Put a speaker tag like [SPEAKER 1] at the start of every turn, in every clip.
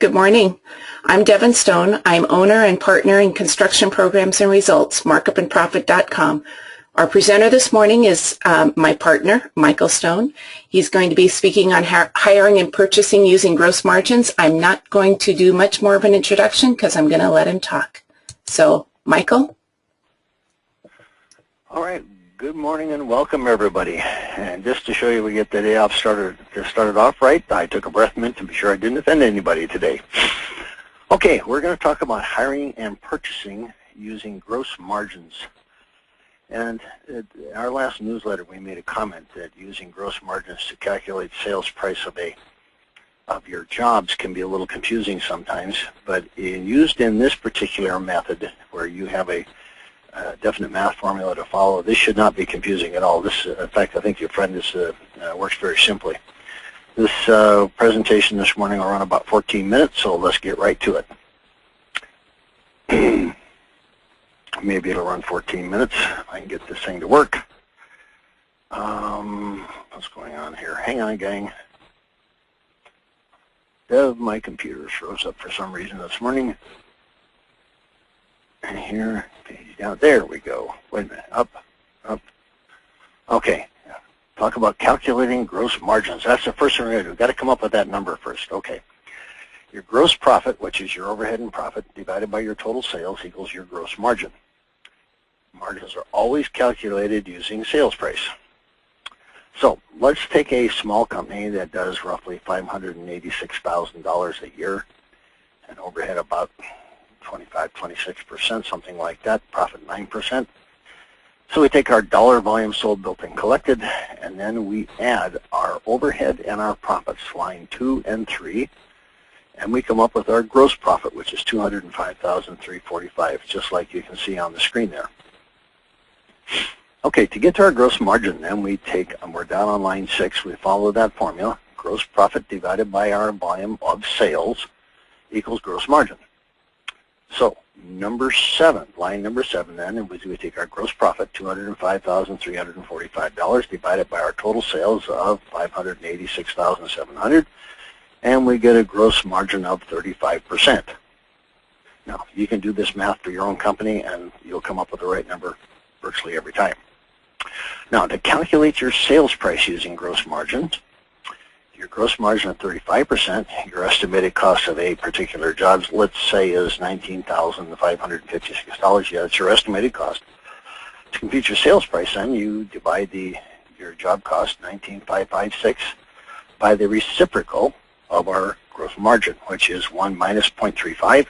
[SPEAKER 1] Good morning. I'm Devin Stone. I'm owner and partner in Construction Programs and Results, markupandprofit.com. Our presenter this morning is my partner, Michael Stone. He's going to be speaking on hiring and purchasing using gross margins. I'm not going to do much more of an introduction because I'm going to let him talk. So, Michael?
[SPEAKER 2] All right. Good morning and welcome, everybody. And just to show you we get the day off started off right, I took a breath mint to be sure I didn't offend anybody today. Okay, we're going to talk about hiring and purchasing using gross margins. And in our last newsletter, we made a comment that using gross margins to calculate sales price of your jobs can be a little confusing sometimes, but used in this particular method where you have a definite math formula to follow, this should not be confusing at all. This, in fact, I think your friend works very simply. This presentation this morning will run about 14 minutes, so let's get right to it. Maybe it'll run 14 minutes. I can get this thing to work. What's going on here? Hang on, gang. My computer froze up for some reason this morning. And here, page down. There we go. Wait a minute. Up. Okay. Talk about calculating gross margins. That's the first thing we're going to do. We've got to come up with that number first. Okay. Your gross profit, which is your overhead and profit, divided by your total sales equals your gross margin. Margins are always calculated using sales price. So let's take a small company that does roughly $586,000 a year and overhead about 25-26%, something like that, profit 9%. So we take our dollar volume sold, built, and collected, and then we add our overhead and our profits, line 2 and 3, and we come up with our gross profit, which is $205,345, just like you can see on the screen there. Okay, to get to our gross margin, then we're down on line 6, we follow that formula, gross profit divided by our volume of sales equals gross margin. So line number 7 then, we take our gross profit, $205,345, divided by our total sales of $586,700, and we get a gross margin of 35%. Now, you can do this math for your own company, and you'll come up with the right number virtually every time. Now, to calculate your sales price using gross margins, your gross margin of 35%, your estimated cost of a particular job, let's say, is $19,556. Yeah, that's your estimated cost. To compute your sales price, then, you divide your job cost, $19,556, by the reciprocal of our gross margin, which is 1 minus 0.35.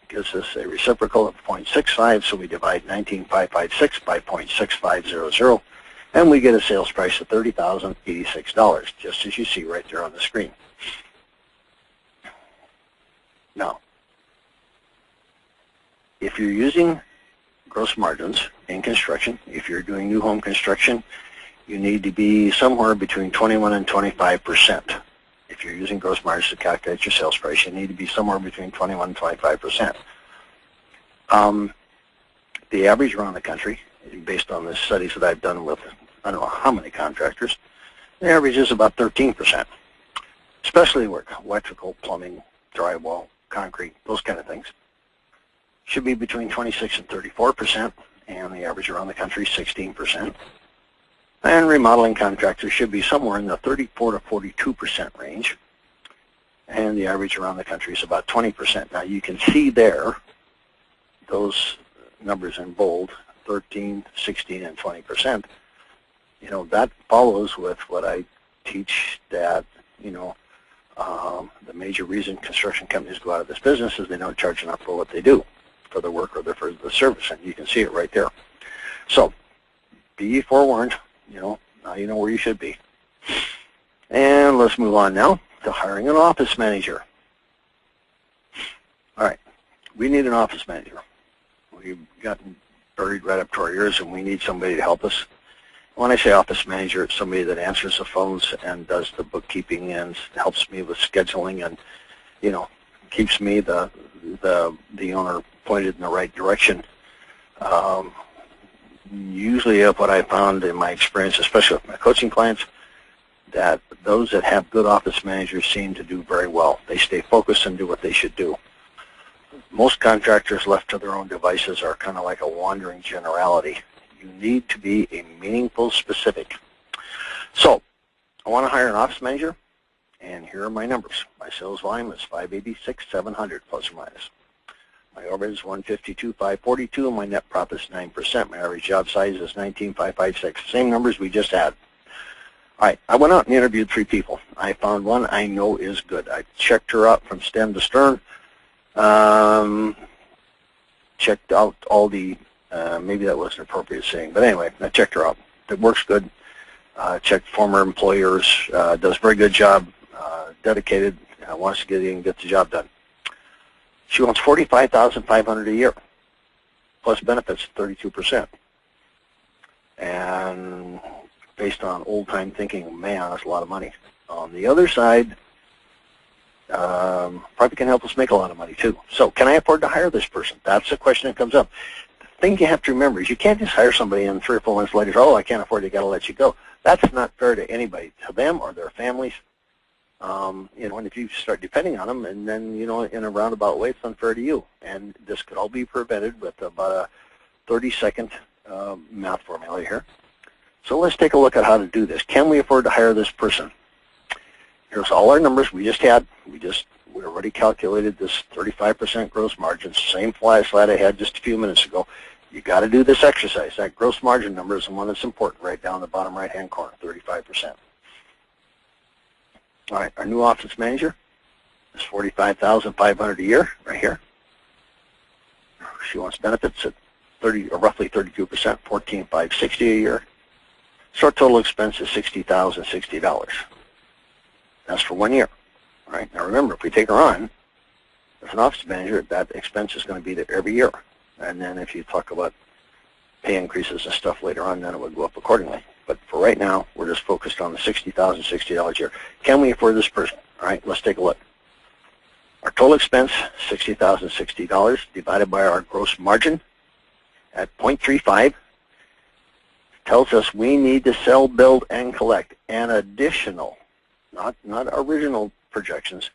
[SPEAKER 2] Gives us a reciprocal of 0.65, so we divide 19,556 by 0.6500, and we get a sales price of $30,086, just as you see right there on the screen. Now, if you're using gross margins in construction, if you're doing new home construction, you need to be somewhere between 21 and 25%. If you're using gross margins to calculate your sales price, you need to be somewhere between 21 and 25%. The average around the country, based on the studies that I've done with I don't know how many contractors, the average is about 13%. Specialty work, electrical, plumbing, drywall, concrete, those kind of things, should be between 26 and 34%, and the average around the country is 16%. And remodeling contractors should be somewhere in the 34 to 42% range, and the average around the country is about 20%. Now you can see there those numbers in bold, 13, 16, and 20%. You know, that follows with what I teach, that, you know, the major reason construction companies go out of this business is they don't charge enough for what they do, for the work or for the service, and you can see it right there. So be forewarned. You know, now you know where you should be. And let's move on now to hiring an office manager. All right, we need an office manager. We've gotten buried right up to our ears, and we need somebody to help us. When I say office manager, it's somebody that answers the phones and does the bookkeeping and helps me with scheduling and, you know, keeps me, the owner, pointed in the right direction. Usually what I found in my experience, especially with my coaching clients, that those that have good office managers seem to do very well. They stay focused and do what they should do. Most contractors left to their own devices are kind of like a wandering generality. You need to be a meaningful specific. So I want to hire an office manager, and here are my numbers. My sales volume is 586, 700 plus or minus. My overhead is 152, 542, and my net profit is 9%. My average job size is 19,556. Same numbers we just had. All right, I went out and interviewed 3 people. I found one I know is good. I checked her out from stem to stern. Checked out all the, maybe that wasn't appropriate saying, but anyway, I checked her out. It works good. Checked former employers, does a very good job, dedicated, wants to get in and get the job done. She wants $45,500 a year, plus benefits 32%. And based on old-time thinking, man, that's a lot of money. On the other side, probably can help us make a lot of money too. So can I afford to hire this person? That's the question that comes up. The thing you have to remember is you can't just hire somebody and 3 or 4 months later, oh, I can't afford it, got to let you go. That's not fair to anybody, to them or their families. And if you start depending on them, and then, in a roundabout way, it's unfair to you. And this could all be prevented with about a 30-second math formula here. So let's take a look at how to do this. Can we afford to hire this person? Here's all our numbers we just had. We already calculated this 35% gross margin, same slide I had just a few minutes ago. You got to do this exercise. That gross margin number is the one that's important, right down the bottom right-hand corner, 35%. All right, our new office manager is $45,500 a year, right here. She wants benefits at roughly 32%, $14,560 a year. So our total expense is $60,060. That's for 1 year. All right, now remember, if we take her on as an office manager, that expense is going to be there every year. And then if you talk about pay increases and stuff later on, then it would go up accordingly. But for right now, we're just focused on the $60,060 a year. Can we afford this person? All right, let's take a look. Our total expense, $60,060, divided by our gross margin at 0.35, tells us we need to sell, build, and collect an additional, not original projections,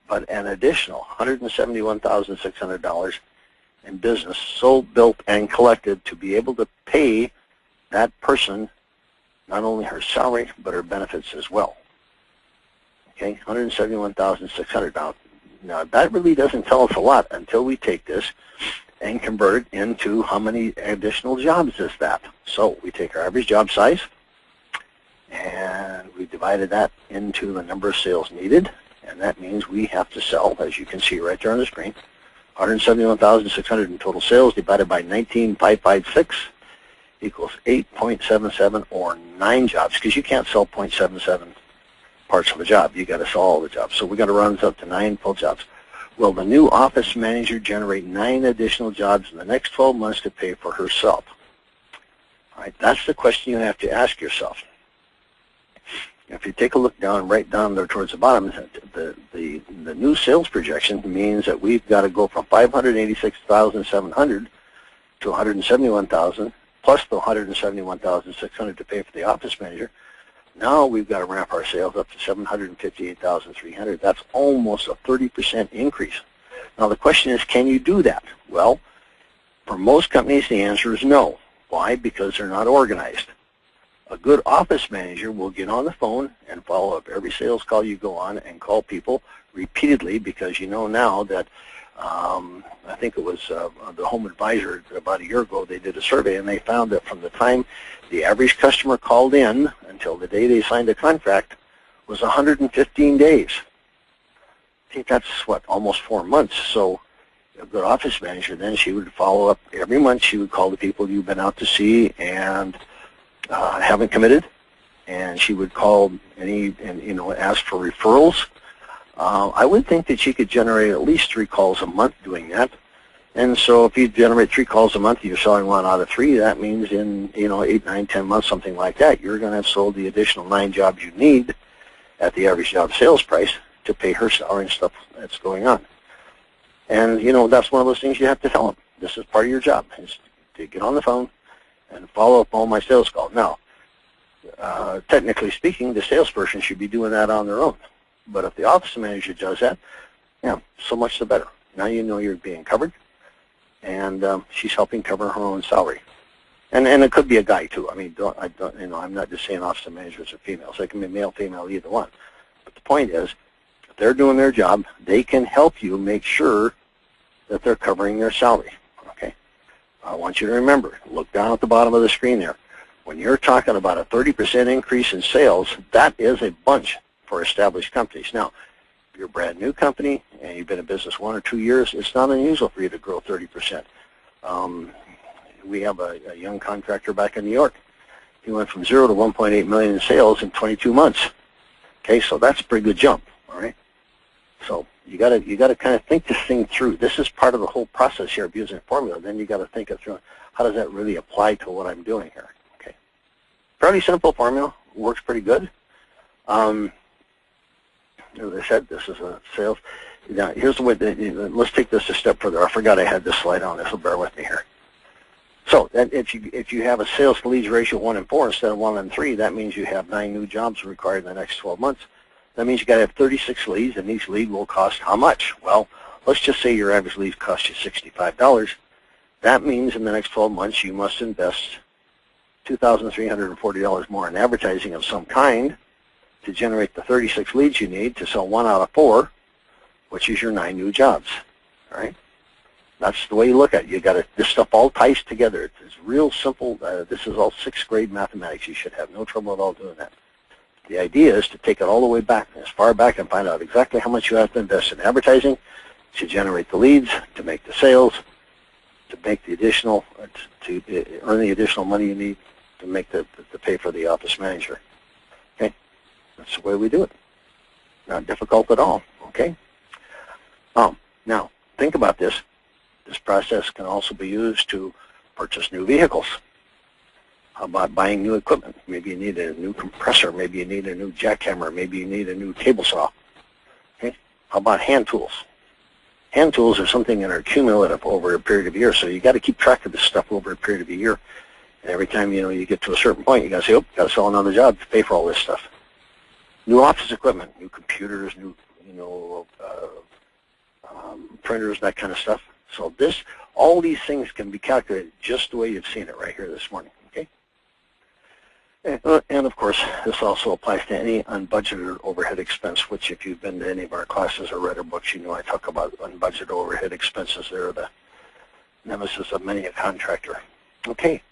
[SPEAKER 2] but an additional $171,600 in business sold, built, and collected to be able to pay that person not only her salary, but her benefits as well. Okay, $171,600. Now that really doesn't tell us a lot until we take this and convert it into how many additional jobs is that. So we take our average job size, and we divided that into the number of sales needed, and that means we have to sell, as you can see right there on the screen, $171,600 in total sales divided by 19,556 equals 8.77 or 9 jobs, because you can't sell 0.77 parts of a job. You got to sell all the jobs. So we got to round this up to 9 full jobs. Will the new office manager generate 9 additional jobs in the next 12 months to pay for herself? All right, that's the question you have to ask yourself. If you take a look down, right down there towards the bottom, the new sales projection means that we've got to go from 586,700 to 171,000 plus the 171,600 to pay for the office manager. Now we've got to ramp our sales up to 758,300. That's almost a 30% increase. Now the question is, can you do that? Well, for most companies, the answer is no. Why? Because they're not organized. A good office manager will get on the phone and follow up every sales call you go on and call people repeatedly, because you know now that I think it was the Home Advisor about a year ago, they did a survey and they found that from the time the average customer called in until the day they signed a contract was 115 days. I think that's, what, almost 4 months. So a good office manager, then she would follow up every month. She would call the people you've been out to see and haven't committed, and she would call ask for referrals. I would think that she could generate at least 3 calls a month doing that. And so if you generate 3 calls a month, you're selling 1 out of 3, that means in 8, 9, 10 months, something like that, you're going to have sold the additional 9 jobs you need at the average job sales price to pay her salary and stuff that's going on. And that's one of those things you have to tell them. This is part of your job, is to get on the phone and follow up all my sales calls. Now, technically speaking, the salesperson should be doing that on their own. But if the office manager does that, yeah, so much the better. Now you know you're being covered, and she's helping cover her own salary. And it could be a guy too. I mean, I'm not just saying office managers are females. They can be male, female, either one. But the point is, if they're doing their job, they can help you make sure that they're covering their salary. Okay. I want you to remember, look down at the bottom of the screen there. When you're talking about a 30% increase in sales, that is a bunch for established companies. Now, if you're a brand new company and you've been in business 1 or 2 years, it's not unusual for you to grow 30%. We have a young contractor back in New York. He went from 0 to 1.8 million in sales in 22 months. Okay, so that's a pretty good jump. All right. So you got to kind of think this thing through. This is part of the whole process here of using a formula. Then you got to think it through. How does that really apply to what I'm doing here? Okay. Fairly simple formula. Works pretty good. As I said, this is a sales. Now here's the way. Let's take this a step further. I forgot I had this slide on this, so bear with me here. So if you have a sales to leads ratio of 1 in 4 instead of 1 in 3, that means you have 9 new jobs required in the next 12 months. That means you got to have 36 leads, and each lead will cost how much? Well, let's just say your average lead costs you $65. That means in the next 12 months you must invest $2,340 more in advertising of some kind to generate the 36 leads you need to sell 1 out of 4, which is your 9 new jobs. All right. That's the way you look at it. You got to, this stuff all ties together. It's real simple. This is all 6th grade mathematics. You should have no trouble at all doing that. The idea is to take it all the way back, as far back, and find out exactly how much you have to invest in advertising to generate the leads, to make the sales, to make the additional, to earn the additional money you need to make to pay for the office manager. Okay, that's the way we do it. Not difficult at all. Okay. Now think about this. This process can also be used to purchase new vehicles. How about buying new equipment? Maybe you need a new compressor. Maybe you need a new jackhammer. Maybe you need a new table saw. Okay. How about hand tools? Hand tools are something that are cumulative over a period of years, so you got to keep track of this stuff over a period of a year. And every time you get to a certain point, you got to say, "Oh, got to sell another job to pay for all this stuff." New office equipment, new computers, new printers, that kind of stuff. So all these things can be calculated just the way you've seen it right here this morning. Okay. And of course, this also applies to any unbudgeted overhead expense, which if you've been to any of our classes or read our books, you know I talk about unbudgeted overhead expenses. They're the nemesis of many a contractor. Okay,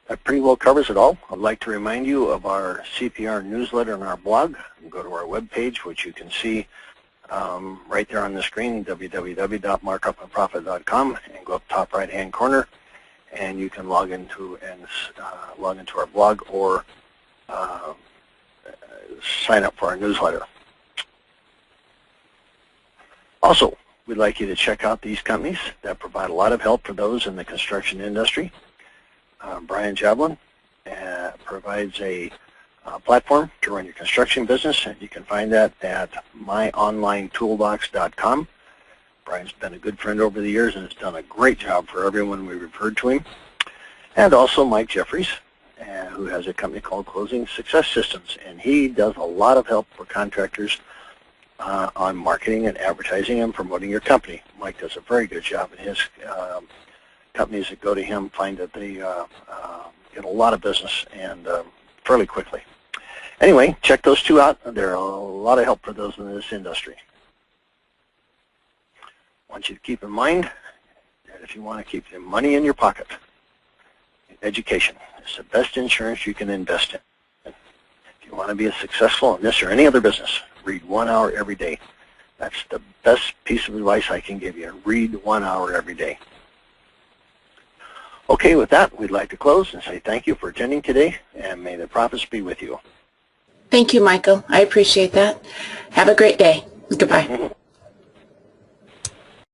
[SPEAKER 2] that pretty well covers it all. I'd like to remind you of our CPR newsletter and our blog. You can go to our webpage, which you can see right there on the screen, www.markupandprofit.com, and go up top right-hand corner, and you can log into our blog or sign up for our newsletter. Also, we'd like you to check out these companies that provide a lot of help for those in the construction industry. Brian Jablin provides a platform to run your construction business, and you can find that at myonlinetoolbox.com. Brian's been a good friend over the years and has done a great job for everyone we referred to him. And also Mike Jeffries, who has a company called Closing Success Systems, and he does a lot of help for contractors on marketing and advertising and promoting your company. Mike does a very good job, and his companies that go to him find that they get a lot of business and fairly quickly. Anyway, check those two out. They're a lot of help for those in this industry. I want you to keep in mind that if you want to keep the money in your pocket, education is the best insurance you can invest in. If you want to be successful in this or any other business, read 1 hour every day. That's the best piece of advice I can give you. Read 1 hour every day. Okay, with that, we'd like to close and say thank you for attending today, and may the profits be with you.
[SPEAKER 1] Thank you, Michael. I appreciate that. Have a great day. Goodbye.